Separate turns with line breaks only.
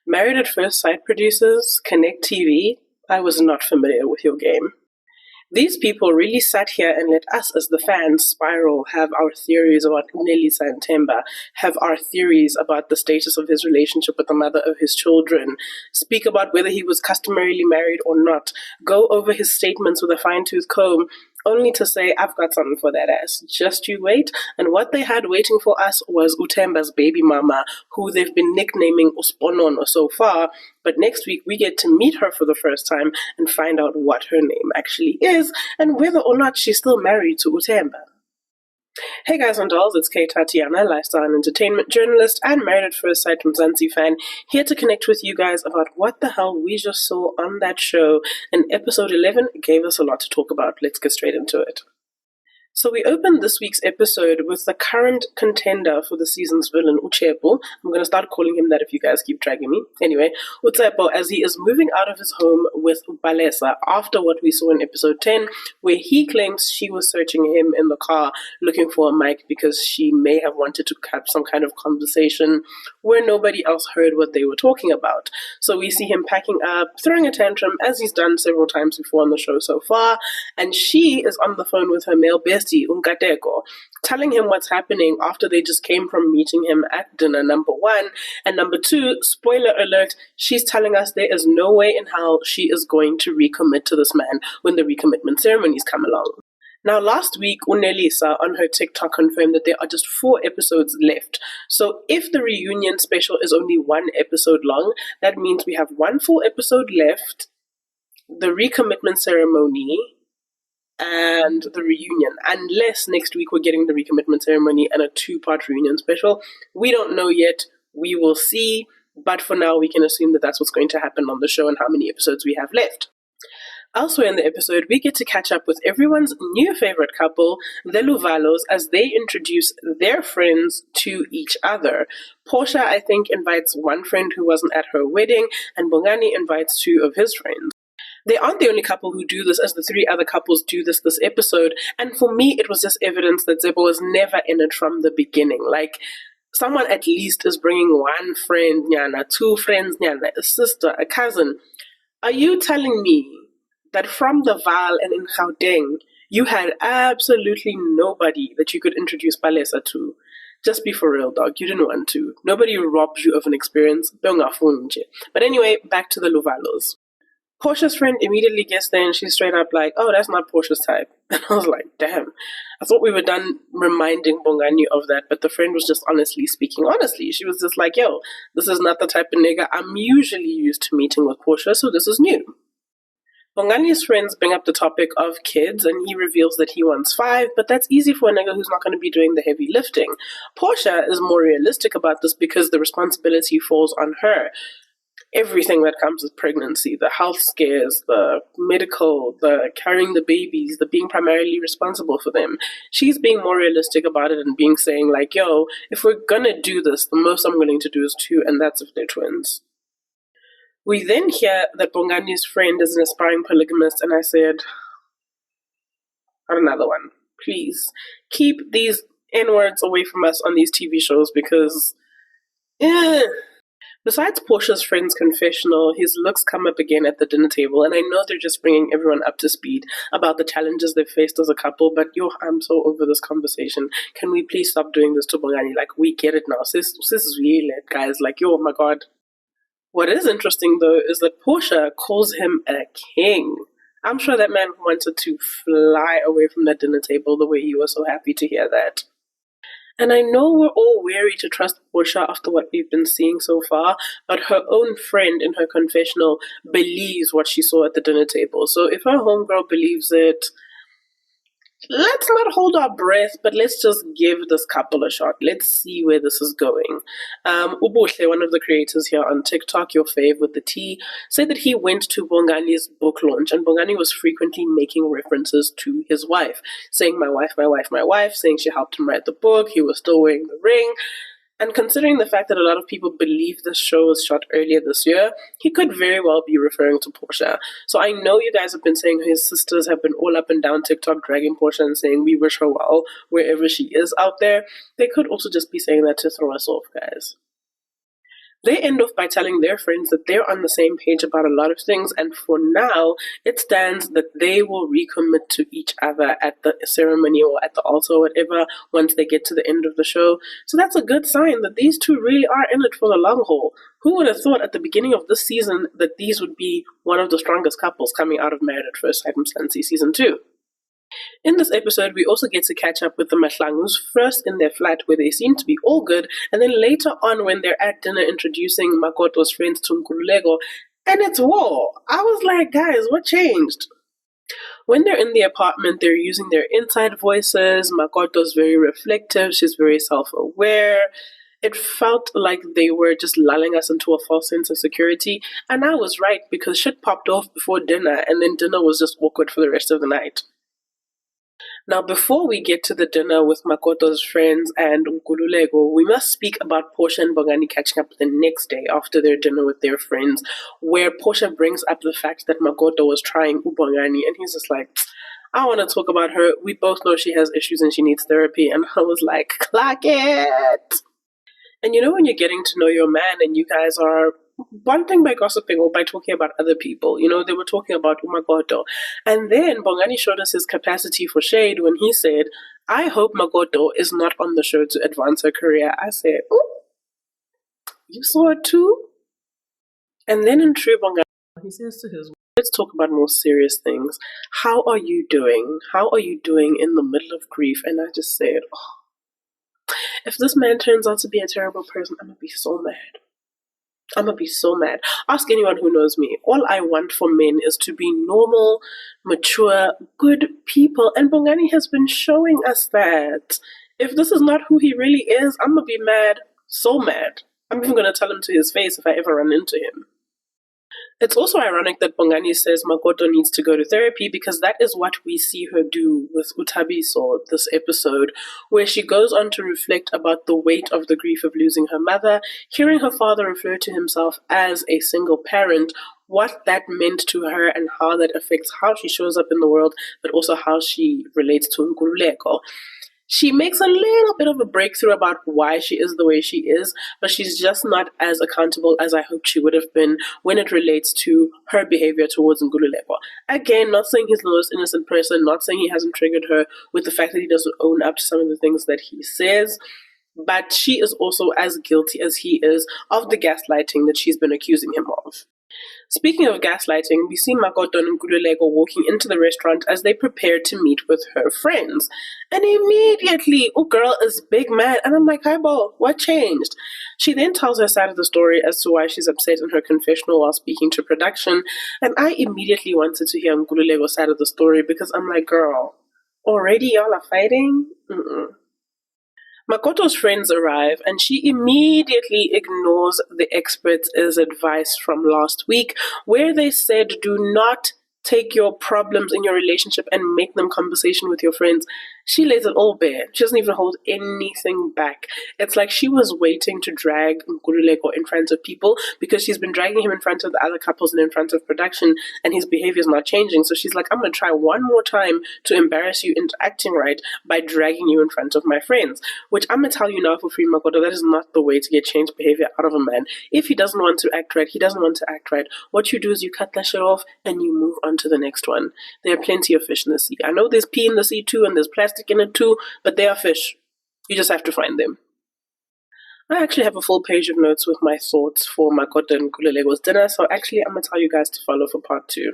Married at First Sight producers, Connect TV, I was not familiar with your game. These people really sat here and let us, as the fans, spiral, have our theories about Unelisa and Temba, have our theories about the status of his relationship with the mother of his children, speak about whether he was customarily married or not, go over his statements with a fine-tooth comb, only to say, I've got something for that ass. Just you wait. And what they had waiting for us was Utemba's baby mama, who they've been nicknaming Usponono so far. But next week, we get to meet her for the first time and find out what her name actually is and whether or not she's still married to Utemba. Hey guys and dolls, it's Kay Tatiana, lifestyle and entertainment journalist and Married at First Sight Mzansi fan, here to connect with you guys about what the hell we just saw on that show, and episode 11 gave us a lot to talk about. Let's get straight into it. So we opened this week's episode with the current contender for the season's villain, Uchepo. I'm going to start calling him that if you guys keep dragging me. Anyway, Uchepo, as he is moving out of his home with Balesa after what we saw in episode 10, where he claims she was searching him in the car looking for a mic because she may have wanted to have some kind of conversation where nobody else heard what they were talking about. So we see him packing up, throwing a tantrum, as he's done several times before on the show so far, and she is on the phone with her male bestie, Unkateko, telling him what's happening after they just came from meeting him at dinner, number one. And number two, spoiler alert, she's telling us there is no way in hell she is going to recommit to this man when the recommitment ceremonies come along. Now, last week, Unelisa on her TikTok confirmed that there are just 4 episodes left. So if the reunion special is only 1 episode long, that means we have 1 full episode left, the recommitment ceremony, and the reunion, unless next week we're getting the recommitment ceremony and a 2-part reunion special. We don't know yet. We will see, but for now we can assume that that's what's going to happen on the show and how many episodes we have left. Elsewhere in the episode, we get to catch up with everyone's new favorite couple, the Luvalos, as they introduce their friends to each other. Portia, I think, invites one friend who wasn't at her wedding, and Bongani invites 2 of his friends. They aren't the only couple who do this, as the 3 other couples do this episode. And for me, it was just evidence that Zebo was never in it from the beginning. Like, someone at least is bringing 1 friend, nyana, 2 friends, nyana, a sister, a cousin. Are you telling me that from the Val and in Gauteng, you had absolutely nobody that you could introduce Balesa to? Just be for real, dog. You didn't want to. Nobody robbed you of an experience. But anyway, back to the Luvalos. Portia's friend immediately gets there and she's straight up like, oh, that's not Portia's type. And I was like, damn. I thought we were done reminding Bongani of that, but the friend was just honestly speaking honestly. She was just like, yo, this is not the type of nigga I'm usually used to meeting with Portia, so this is new. Bongani's friends bring up the topic of kids, and he reveals that he wants 5, but that's easy for a nigga who's not going to be doing the heavy lifting. Portia is more realistic about this because the responsibility falls on her. Everything that comes with pregnancy, the health scares, the medical, the carrying the babies, the being primarily responsible for them. She's being more realistic about it and being saying like, yo, if we're gonna do this, the most I'm willing to do is 2, and that's if they're twins. We then hear that Bongani's friend is an aspiring polygamist, and I said, not another one. Please, keep these N-words away from us on these TV shows because, Besides Portia's friend's confessional, his looks come up again at the dinner table, and I know they're just bringing everyone up to speed about the challenges they've faced as a couple, but I'm so over this conversation. Can we please stop doing this to Bongani? Like, we get it now. Sis is really lit, guys. Like, oh my god. What is interesting, though, is that Portia calls him a king. I'm sure that man wanted to fly away from that dinner table the way he was so happy to hear that. And I know we're all wary to trust Portia after what we've been seeing so far, but her own friend in her confessional believes what she saw at the dinner table. So if her homegirl believes it, let's not hold our breath, but let's just give this couple a shot. Let's see where this is going. Ubuhle, one of the creators here on TikTok, your fave with the T, said that he went to Bongani's book launch, and Bongani was frequently making references to his wife, saying, my wife, my wife, my wife, saying she helped him write the book, he was still wearing the ring. And considering the fact that a lot of people believe this show was shot earlier this year, he could very well be referring to Portia. So I know you guys have been saying his sisters have been all up and down TikTok dragging Portia and saying we wish her well wherever she is out there. They could also just be saying that to throw us off, guys. They end off by telling their friends that they're on the same page about a lot of things, and for now, it stands that they will recommit to each other at the ceremony or at the altar or whatever once they get to the end of the show. So that's a good sign that these two really are in it for the long haul. Who would have thought at the beginning of this season that these would be one of the strongest couples coming out of Married at First Sight Mzansi Season 2? In this episode, we also get to catch up with the Mahlangus, first in their flat where they seem to be all good, and then later on when they're at dinner introducing Makoto's friends to Nkululeko, and it's war. I was like, guys, what changed? When they're in the apartment, they're using their inside voices. Makoto's very reflective, she's very self-aware. It felt like they were just lulling us into a false sense of security, and I was right because shit popped off before dinner, and then dinner was just awkward for the rest of the night. Now, before we get to the dinner with Makoto's friends and Nkululeko, we must speak about Portia and Bongani catching up the next day after their dinner with their friends, where Portia brings up the fact that Makoto was trying Bongani, and he's just like, I want to talk about her. We both know she has issues and she needs therapy. And I was like, clock it! And you know when you're getting to know your man and you guys are bonding by gossiping or by talking about other people. You know, they were talking about Makoto. And then Bongani showed us his capacity for shade when he said, I hope Makoto is not on the show to advance her career. I said, oh, you saw it too? And then in true Bongani, he says to his wife, let's talk about more serious things. How are you doing? How are you doing in the middle of grief? And I just said, oh, if this man turns out to be a terrible person, I'm going to be so mad. I'm gonna be so mad. Ask anyone who knows me. All I want for men is to be normal, mature, good people. And Bongani has been showing us that. If this is not who he really is, I'm gonna be mad, so mad. I'm even gonna tell him to his face if I ever run into him. It's also ironic that Bongani says Makoto needs to go to therapy because that is what we see her do with Utabiso this episode, where she goes on to reflect about the weight of the grief of losing her mother, hearing her father refer to himself as a single parent, what that meant to her and how that affects how she shows up in the world, but also how she relates to Nkululeko. She makes a little bit of a breakthrough about why she is the way she is, but she's just not as accountable as I hoped she would have been when it relates to her behavior towards Nkululeko. Again, not saying he's the most innocent person, not saying he hasn't triggered her with the fact that he doesn't own up to some of the things that he says, but she is also as guilty as he is of the gaslighting that she's been accusing him of. Speaking of gaslighting, we see Makoto and Nkululeko walking into the restaurant as they prepare to meet with her friends. And immediately, girl is big mad. And I'm like, hi, Bo, what changed? She then tells her side of the story as to why she's upset in her confessional while speaking to production. And I immediately wanted to hear Nkululeko's side of the story because I'm like, girl, already y'all are fighting? Makoto's friends arrive and she immediately ignores the experts' advice from last week where they said do not take your problems in your relationship and make them conversation with your friends. She lays it all bare. She doesn't even hold anything back. It's like she was waiting to drag Nkululeko in front of people because she's been dragging him in front of the other couples and in front of production and his behavior is not changing. So she's like, I'm going to try one more time to embarrass you into acting right by dragging you in front of my friends. Which I'm going to tell you now for free, Makoto, that is not the way to get changed behavior out of a man. If he doesn't want to act right, he doesn't want to act right. What you do is you cut that shit off and you move on to the next one. There are plenty of fish in the sea. I know there's pee in the sea too and there's plastic in it too, but they are fish. You just have to find them. I actually have a full page of notes with my thoughts for Makoto and Nkululeko's dinner, so actually I'm going to tell you guys to follow for part 2.